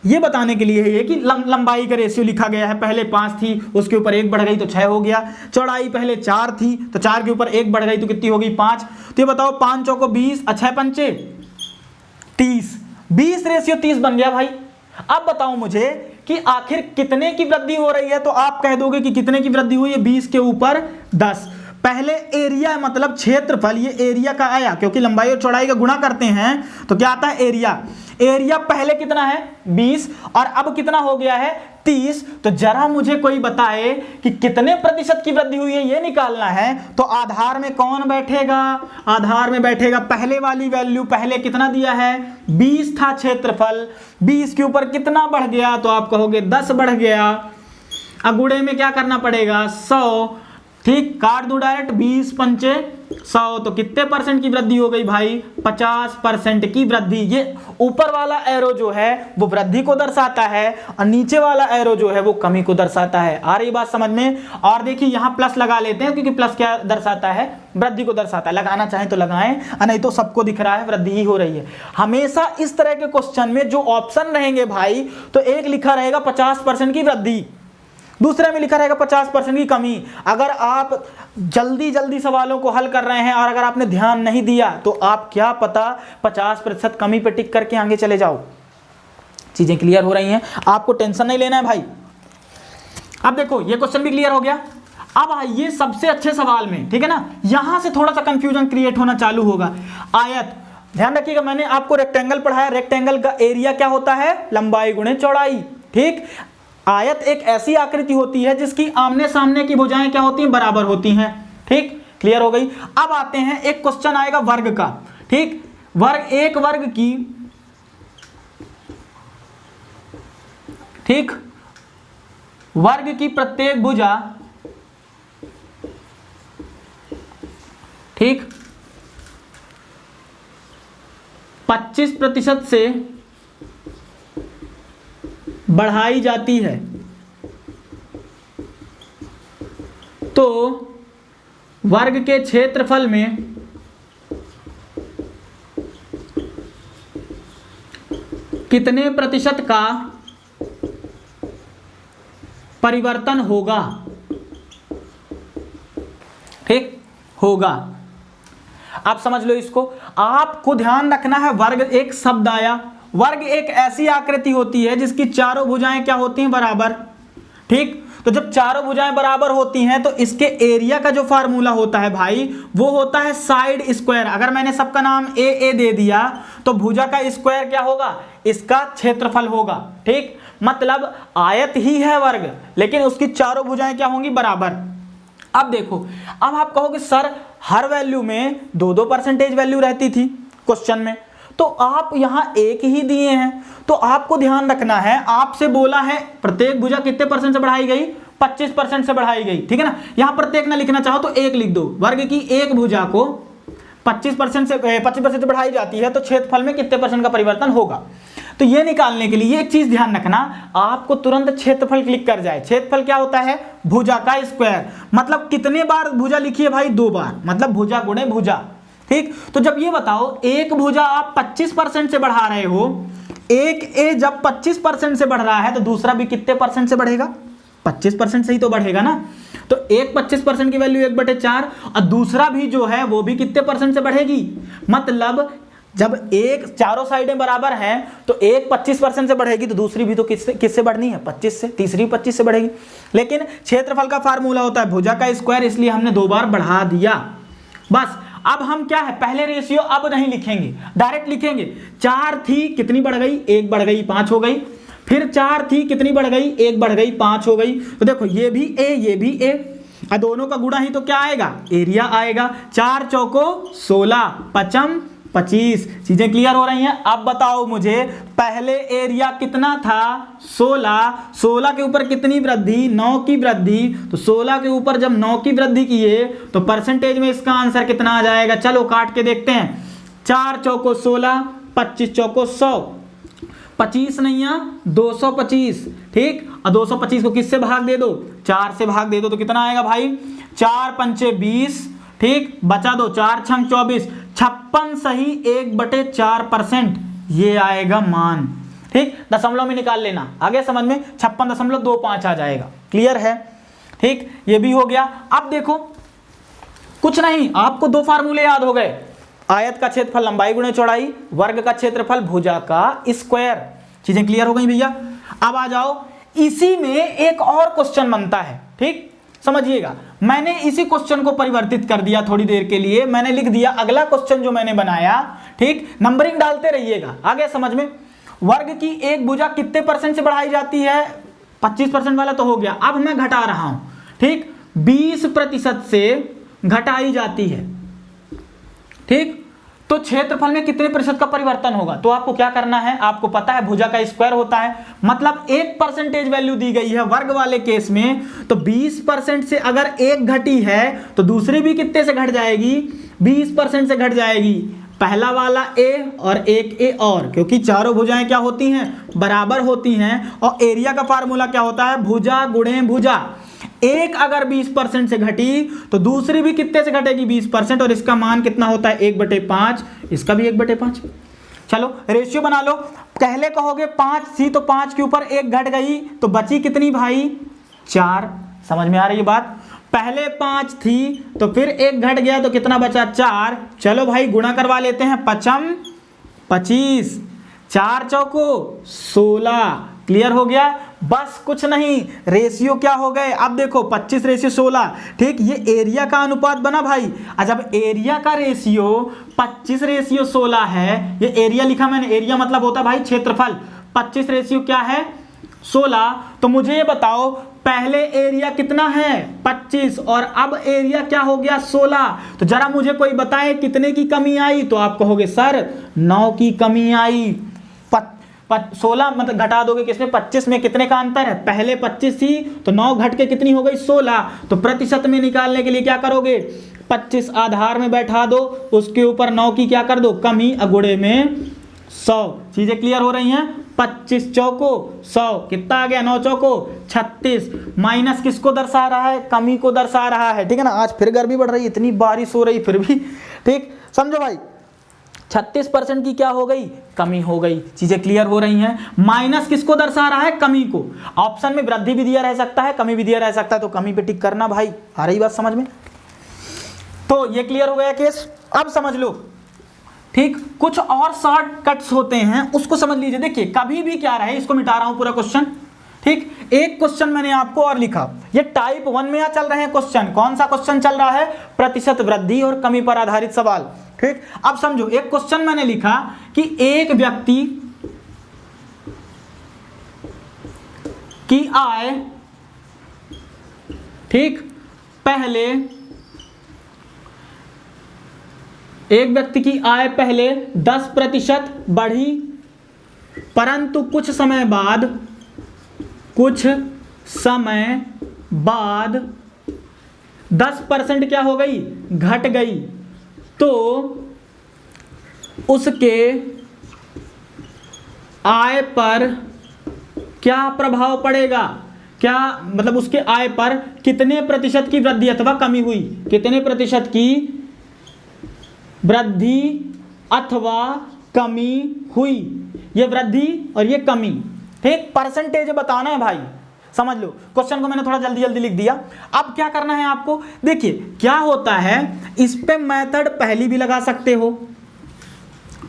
ये बताने के लिए है कि लंबाई का रेशियो लिखा गया है। पहले 5 थी, उसके ऊपर 1 बढ़ गई तो 6 हो गया। चौड़ाई पहले 4 थी, तो 4 के ऊपर 1 बढ़ गई तो कितनी होगी, 5। तो ये बताओ 5 चौको 20, 6 पंचे 30, 20 रेशियो 30 बन गया भाई। अब बताओ मुझे कि आखिर कितने की वृद्धि हो रही है, तो आप कह दोगे कि कितने की वृद्धि हुई है, 20 के ऊपर 10। पहले एरिया मतलब क्षेत्रफल, ये एरिया का आया, क्योंकि लंबाई और चौड़ाई का गुणा करते हैं तो क्या आता है, एरिया। एरिया पहले कितना है, 20, और अब कितना हो गया है, 30। तो जरा मुझे कोई बताए कि कितने प्रतिशत की वृद्धि हुई है, ये निकालना है। तो आधार में कौन बैठेगा, आधार में बैठेगा पहले वाली वैल्यू। पहले कितना दिया है, 20 था क्षेत्रफल, 20 के ऊपर कितना बढ़ गया, तो आप कहोगे 10 बढ़ गया। अब गुणे में क्या करना पड़ेगा, 100। ठीक, काट दो डायरेक्ट, 20 पंचे 100, तो कितने परसेंट की वृद्धि हो गई भाई, 50% की वृद्धि। ये ऊपर वाला एरो जो है वो वृद्धि को दर्शाता है, और नीचे वाला एरो जो है वो कमी को दर्शाता है। आ रही बात समझ में। और देखिए यहां प्लस लगा लेते हैं, क्योंकि प्लस क्या दर्शाता है, वृद्धि को दर्शाता है। लगाना चाहें तो लगाएं, नहीं तो सबको दिख रहा है वृद्धि ही हो रही है। हमेशा इस तरह के क्वेश्चन में जो ऑप्शन रहेंगे भाई, तो एक लिखा रहेगा 50% की वृद्धि, दूसरे में लिखा रहेगा 50% की कमी। अगर आप जल्दी जल्दी सवालों को हल कर रहे हैं और अगर आपने ध्यान नहीं दिया, तो आप क्या पता 50% कमी पे टिक करके आगे चले जाओ। चीजें क्लियर हो रही हैं, आपको टेंशन नहीं लेना है भाई। अब देखो ये क्वेश्चन भी क्लियर हो गया। अब आइए सबसे अच्छे सवाल में, ठीक है ना, यहां से थोड़ा सा कंफ्यूजन क्रिएट होना चालू होगा। आयत, ध्यान रखिएगा, मैंने आपको रेक्टेंगल पढ़ाया, रेक्टेंगल का एरिया क्या होता है, लंबाई गुणे चौड़ाई। ठीक, आयत एक ऐसी आकृति होती है जिसकी आमने सामने की भुजाएं क्या होती हैं, बराबर होती हैं। ठीक, क्लियर हो गई। अब आते हैं, एक क्वेश्चन आएगा वर्ग का। ठीक, वर्ग, एक वर्ग की, ठीक, वर्ग की प्रत्येक भुजा, ठीक, 25% से बढ़ाई जाती है, तो वर्ग के क्षेत्रफल में कितने प्रतिशत का परिवर्तन होगा। ठीक, होगा। आप समझ लो इसको। आपको ध्यान रखना है, वर्ग एक शब्द आया, वर्ग एक ऐसी आकृति होती है जिसकी चारों भुजाएं क्या होती हैं, बराबर। ठीक, तो जब चारों भुजाएं बराबर होती हैं तो इसके एरिया का जो फार्मूला होता है भाई, वो होता है साइड स्क्वायर। अगर मैंने सबका नाम ए दे दिया तो भुजा का स्क्वायर क्या होगा, इसका क्षेत्रफल होगा। ठीक, मतलब आयत ही है वर्ग, लेकिन उसकी चारों भुजाएं क्या होंगी, बराबर। अब देखो, अब आप कहोगे सर हर वैल्यू में 2-2% वैल्यू रहती थी क्वेश्चन में, तो आप यहां एक ही दिए हैं। तो आपको ध्यान रखना है, आपसे बोला है प्रत्येक भुजा कितने परसेंट से बढ़ाई गई, 25% से बढ़ाई गई, ठीक है ना। यहां प्रत्येक ना लिखना चाहो तो एक लिख दो। वर्ग की एक भुजा को 25% से बढ़ाई जाती है तो क्षेत्रफल में कितने परसेंट का परिवर्तन होगा। तो ये निकालने के लिए एक चीज ध्यान रखना, आपको तुरंत क्षेत्रफल क्लिक कर जाए। क्षेत्रफल क्या होता है? भुजा का स्क्वायर। मतलब कितने बार भुजा लिखिए भाई? 2 बार, मतलब भुजा गुणे भुजा, ठीक। तो जब ये बताओ एक भुजा आप 25% से बढ़ा रहे हो, एक ए जब 25% से बढ़ रहा है तो दूसरा भी कितने परसेंट से बढ़ेगा? 25% से ही तो बढ़ेगा ना। तो एक 25% की वैल्यू 1/4 और दूसरा भी जो है वो भी कितने परसेंट से बढ़ेगी? मतलब जब एक चारों साइडें बराबर हैं तो एक 25% से बढ़ेगी तो दूसरी भी तो किससे बढ़नी है? 25 से। तीसरी 25 से बढ़ेगी। लेकिन क्षेत्रफल का फार्मूला होता है भुजा का स्क्वायर, इसलिए हमने 2 बार बढ़ा दिया। बस अब हम क्या है, पहले रेशियो अब नहीं लिखेंगे, डायरेक्ट लिखेंगे। 4 थी, कितनी बढ़ गई? 1 बढ़ गई, 5 हो गई। फिर 4 थी, कितनी बढ़ गई? 1 बढ़ गई, 5 हो गई। तो देखो ये भी ए, ये भी ए, और दोनों का गुणा ही तो क्या आएगा? एरिया आएगा। 4 चौको 16, 5 25। चीजें क्लियर हो रही हैं? अब बताओ मुझे, पहले एरिया कितना था? 16। 16 के ऊपर कितनी वृद्धि? 9 की वृद्धि। तो 16 के ऊपर जब 9 की वृद्धि किए तो परसेंटेज में इसका आंसर कितना आ जाएगा? चलो काट के देखते हैं। 4 चौको 16, 25 चौको 100, 25 नहीं है 225, ठीक। और 225 को किससे भाग दे दो? 4 से भाग दे दो तो कितना आएगा भाई? 4 पंचे 20, ठीक। बचा दो 4 छंग 24, 56 सही 1/4%, ये आएगा मान, ठीक। दशमलव में निकाल लेना, आगे समझ में 56.25 आ जाएगा। क्लियर है? ठीक, ये भी हो गया। अब देखो कुछ नहीं, आपको 2 फार्मूले याद हो गए। आयत का क्षेत्रफल लंबाई गुणे चौड़ाई, वर्ग का क्षेत्रफल भुजा का स्क्वायर। चीजें क्लियर हो गई भैया? अब आ जाओ, इसी में एक और क्वेश्चन बनता है, ठीक। समझिएगा, मैंने इसी क्वेश्चन को परिवर्तित कर दिया थोड़ी देर के लिए। मैंने लिख दिया अगला क्वेश्चन जो मैंने बनाया, ठीक। नंबरिंग डालते रहिएगा, आगे समझ में। वर्ग की एक भुजा कितने परसेंट से बढ़ाई जाती है? 25% वाला तो हो गया। अब मैं घटा रहा हूं, ठीक। 20% से घटाई जाती है, ठीक। तो क्षेत्रफल में कितने प्रतिशत का परिवर्तन होगा? तो आपको क्या करना है, आपको पता है भुजा का स्क्वायर होता है, मतलब एक परसेंटेज वैल्यू दी गई है वर्ग वाले केस में। तो 20% से अगर एक घटी है तो दूसरी भी कितने से घट जाएगी? 20% से घट जाएगी। पहला वाला ए और एक ए और, क्योंकि चारों भुजाएं क्या होती हैं? बराबर होती हैं। और एरिया का फार्मूला क्या होता है? भुजा गुणे भुजा। एक अगर 20% से घटी तो दूसरी भी कितने से घटेगी? 20%, और इसका मान कितना होता है? 1/5, इसका भी 1/5। चलो रेशियो बना लो। पहले कहोगे 5 थी तो 5 के ऊपर 1 घट गई तो बची कितनी भाई? 4। समझ में आ रही है बात? पहले 5 थी तो फिर 1 घट गया तो कितना बचा? 4। चलो भाई गुणा करवा लेते हैं। 5 25, 4 चौको 16। क्लियर हो गया? बस कुछ नहीं, रेशियो क्या हो गए? अब देखो 25:16, ठीक। ये एरिया का अनुपात बना भाई। जब एरिया का रेशियो 25:16 है, ये एरिया लिखा मैंने, एरिया मतलब होता है भाई क्षेत्रफल। 25 रेशियो क्या है? 16। तो मुझे ये बताओ पहले एरिया कितना है? 25, और अब एरिया क्या हो गया? 16। तो जरा मुझे कोई बताए कितने की कमी आई? तो आप कहोगे सर 9 की कमी आई। 16 मतलब घटा दोगे किसमें? 25 में। कितने का अंतर है? पहले 25 थी तो 9 घट के कितनी हो गई? 16। तो प्रतिशत में निकालने के लिए क्या करोगे? 25 आधार में बैठा दो, उसके ऊपर 9 की क्या कर दो? कमी, अगुड़े में 100। चीजें क्लियर हो रही हैं? 25 चौको 100, कितना आ गया? 9 चौको 36। माइनस किसको दर्शा रहा है? कमी को दर्शा रहा है, ठीक है ना। आज फिर गर्मी बढ़ रही है, इतनी बारिश हो रही फिर भी, ठीक। समझो भाई, 36% की क्या हो गई? कमी हो गई। चीजें क्लियर हो रही हैं? माइनस किसको दर्शा रहा है? कमी को। ऑप्शन में वृद्धि भी दिया रह सकता है, कमी भी दिया रह सकता है, तो कमी पे टिक करना भाई। आ रही बात समझ में? तो ये क्लियर हो गया केस। अब समझ लो, ठीक। कुछ और शॉर्टकट्स होते हैं, उसको समझ लीजिए। देखिए कभी भी क्या रहे, इसको मिटा रहा हूं पूरा क्वेश्चन, ठीक। एक क्वेश्चन मैंने आपको और लिखा, ये टाइप 1 में चल रहे हैं क्वेश्चन। कौन सा क्वेश्चन चल रहा है? प्रतिशत वृद्धि और कमी पर आधारित सवाल, ठीक। अब समझो, एक क्वेश्चन मैंने लिखा कि एक व्यक्ति की आय, ठीक, पहले एक व्यक्ति की आय पहले 10% बढ़ी, परंतु कुछ समय बाद 10% क्या हो गई, घट गई, तो उसके आय पर क्या प्रभाव पड़ेगा, क्या मतलब उसके आय पर कितने प्रतिशत की वृद्धि अथवा कमी हुई, कितने प्रतिशत की वृद्धि अथवा कमी हुई, ये वृद्धि और ये कमी, ठीक। परसेंटेज बताना है भाई, समझ लो। क्वेश्चन को मैंने थोड़ा जल्दी जल्दी लिख दिया। अब क्या करना है आपको, देखिए क्या होता है, इस पे मेथड पहली भी लगा सकते हो,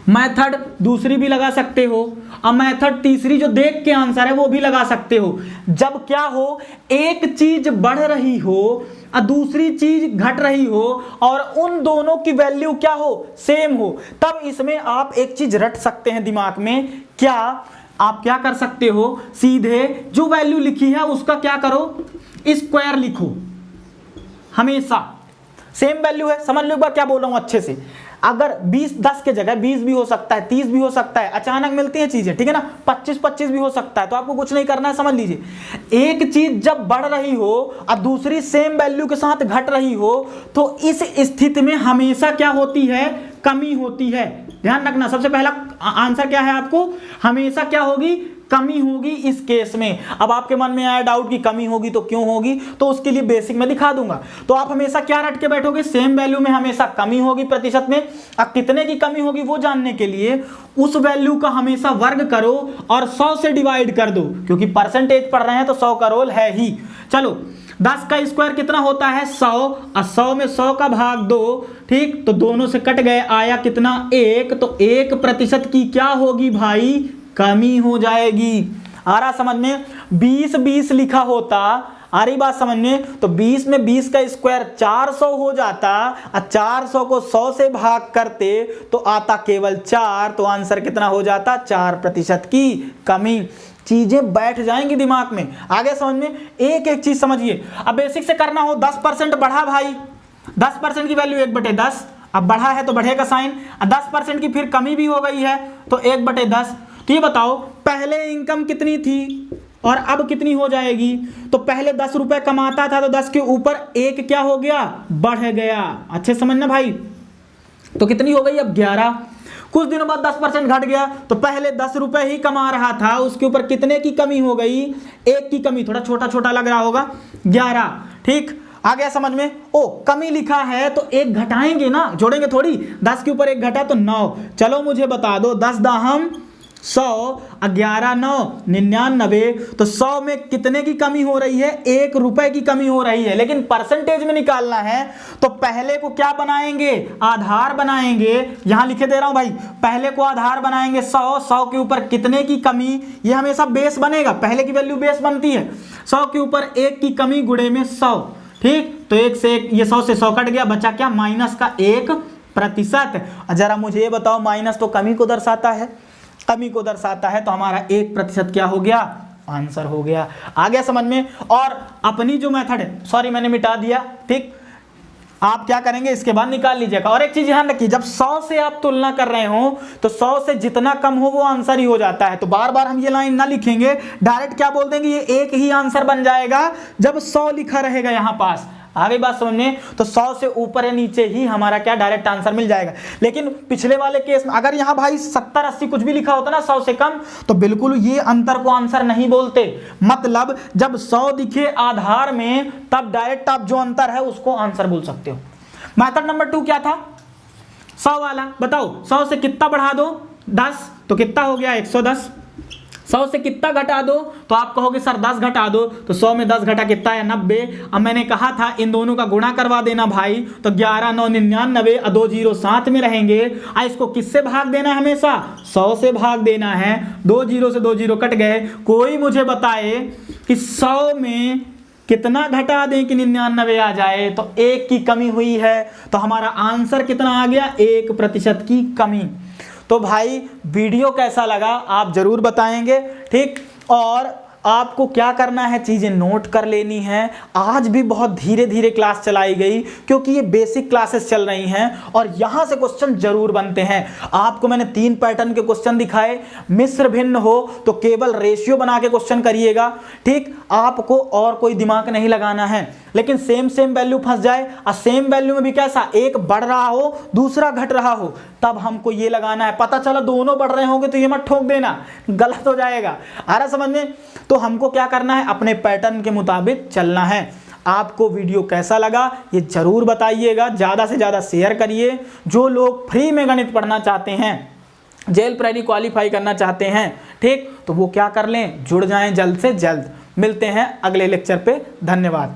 मेथड दूसरी भी लगा सकते हो, और मेथड तीसरी जो देख के आंसर है वो भी लगा सकते हो। जब क्या हो, एक चीज बढ़ रही हो और दूसरी चीज घट रही हो और उन दोनों की वैल्यू क्या हो, सेम हो, तब इसमें आप एक चीज रट सकते हैं दिमाग में। क्या आप क्या कर सकते हो, सीधे जो वैल्यू लिखी है उसका क्या करो, स्क्वायर लिखो, हमेशा सेम वैल्यू है। समझ लो एक बार क्या बोल रहा हूं अच्छे से। अगर 10 के जगह 20 भी हो सकता है, 30 भी हो सकता है, अचानक मिलती हैं चीजें, ठीक है ना, 25 भी हो सकता है, तो आपको कुछ नहीं करना है। समझ लीजिए एक चीज जब बढ़ रही हो और दूसरी सेम वैल्यू के साथ घट रही हो, तो इस स्थिति में हमेशा क्या होती है, कमी होती है। ध्यान रखना, सबसे पहला आंसर क्या है आपको, हमेशा क्या होगी, कमी होगी इस केस में। अब आपके मन में आया डाउट कि कमी होगी तो क्यों होगी, तो उसके लिए बेसिक में दिखा दूंगा। तो आप हमेशा क्या रट के बैठोगे, सेम वैल्यू में हमेशा कमी होगी प्रतिशत में। अब कितने की कमी होगी वो जानने के लिए उस वैल्यू का हमेशा वर्ग करो और 100 से डिवाइड कर दो, क्योंकि परसेंटेज पढ़ रहे हैं तो 100 का रोल है ही। चलो 10 का स्क्वायर कितना होता है, 100, और 100 में 100 का भाग 2, ठीक, तो दोनों से कट गए, आया कितना, 1, तो 1% की क्या होगी भाई, कमी हो जाएगी। आ रहा समझ में, 20 लिखा होता, आ रही बात समझ में, तो 20 में 20 का स्क्वायर 400 हो जाता, और 400 को 100 से भाग करते तो आता केवल 4, तो आंसर कितना हो जाता, 4% की कमी। चीजें बैठ जाएंगी दिमाग में, आगे समझ में एक एक चीज समझिए। अब बेसिक से करना हो, 10% बढ़ा भाई, 10% की वैल्यू 1/10, अब बढ़ा है तो बढ़ेगा साइन, 10% की फिर कमी भी हो गई है तो 1/10। तो ये बताओ पहले इनकम कितनी थी और अब कितनी हो जाएगी, तो पहले 10 रुपए कमाता था तो 10 के ऊपर 1 क्या हो गया, बढ़ गया। अच्छे समझना भाई, तो कितनी हो गई अब 11। कुछ दिनों बाद 10% घट गया, तो पहले 10 रुपए ही कमा रहा था, उसके ऊपर कितने की कमी हो गई, 1 की कमी, थोड़ा छोटा छोटा लग रहा होगा, 11, ठीक। आ गया समझ में। ओ कमी लिखा है तो 1 घटाएंगे ना, जोड़ेंगे थोड़ी, 10 के ऊपर 1 घटा तो 9। चलो मुझे बता दो, 10 दाहम 100, 11 9 99, तो 100 में कितने की कमी हो रही है, 1 रुपए की कमी हो रही है। लेकिन परसेंटेज में निकालना है तो पहले को क्या बनाएंगे, आधार बनाएंगे। यहां लिखे दे रहा हूं भाई, पहले को आधार बनाएंगे 100 के ऊपर कितने की कमी, ये हमेशा बेस बनेगा, पहले की वैल्यू बेस बनती है, 100 के ऊपर 1 की कमी गुणे में 100, ठीक। तो 1 से 1, ये 100 से 100 कट गया, बचा क्या, माइनस का 1%। जरा मुझे ये बताओ, माइनस तो कमी को दर्शाता है, कमी को दर्शाता है, तो हमारा 1% क्या हो गया, आंसर हो गया। आ गया समझ में। और अपनी जो मेथड है, सॉरी मैंने मिटा दिया, ठीक, आप क्या करेंगे इसके बाद निकाल लीजिएगा। और एक चीज ध्यान रखिए, जब 100 से आप तुलना कर रहे हो तो 100 से जितना कम हो वो आंसर ही हो जाता है। तो बार बार हम ये लाइन ना लिखेंगे, डायरेक्ट क्या बोल देंगे, ये एक ही आंसर बन जाएगा जब 100 लिखा रहेगा यहां पास। आगे बात समझ में, तो 100 से ऊपर या नीचे ही हमारा क्या डायरेक्ट आंसर मिल जाएगा। लेकिन पिछले वाले केस में अगर यहां भाई 70 80 कुछ भी लिखा होता ना 100 से कम, तो बिल्कुल ये अंतर को आंसर नहीं बोलते। मतलब जब 100 दिखे आधार में, तब डायरेक्ट आप जो अंतर है उसको आंसर बोल सकते हो। मेथड नंबर 2 क्या था, 100 वाला। बताओ 100 से कितना बढ़ा दो, 10, तो कितना हो गया 110। 100 से कितना घटा दो, तो आप कहोगे सर 10 घटा दो, तो 100 में 10 घटा कितना है, 90। अब मैंने कहा था इन दोनों का गुणा करवा देना भाई, तो 11 9 99, 2 0 साथ में रहेंगे। इसको किससे भाग देना है, हमेशा 100 से भाग देना है। 2 0 से 2 0 कट गए। कोई मुझे बताए कि 100 में कितना घटा दें कि 99 आ जाए, तो 1 की कमी हुई है, तो हमारा आंसर कितना आ गया, 1% की कमी। तो भाई वीडियो कैसा लगा आप जरूर बताएंगे, ठीक। और आपको क्या करना है, चीज़ें नोट कर लेनी है। आज भी बहुत धीरे धीरे क्लास चलाई गई क्योंकि ये बेसिक क्लासेस चल रही हैं और यहाँ से क्वेश्चन जरूर बनते हैं। आपको मैंने 3 पैटर्न के क्वेश्चन दिखाए। मिश्र भिन्न हो तो केवल रेशियो बना के क्वेश्चन करिएगा, ठीक। आपको और कोई दिमाग नहीं लगाना है। लेकिन सेम वैल्यू फंस जाए और सेम वैल्यू में भी कैसा, एक बढ़ रहा हो दूसरा घट रहा हो, तब हमको ये लगाना है। पता चला दोनों बढ़ रहे होंगे तो ये मत ठोक देना, गलत हो जाएगा। आ रहा समझ में? तो हमको क्या करना है, अपने पैटर्न के मुताबिक चलना है। आपको वीडियो कैसा लगा ये जरूर बताइएगा, ज़्यादा से ज़्यादा शेयर करिए। जो लोग फ्री में गणित पढ़ना चाहते हैं, जेल प्रेरी क्वालिफाई करना चाहते हैं, ठीक, तो वो क्या कर लें, जुड़ जाएं जल्द से जल्द। मिलते हैं अगले लेक्चर पे। धन्यवाद।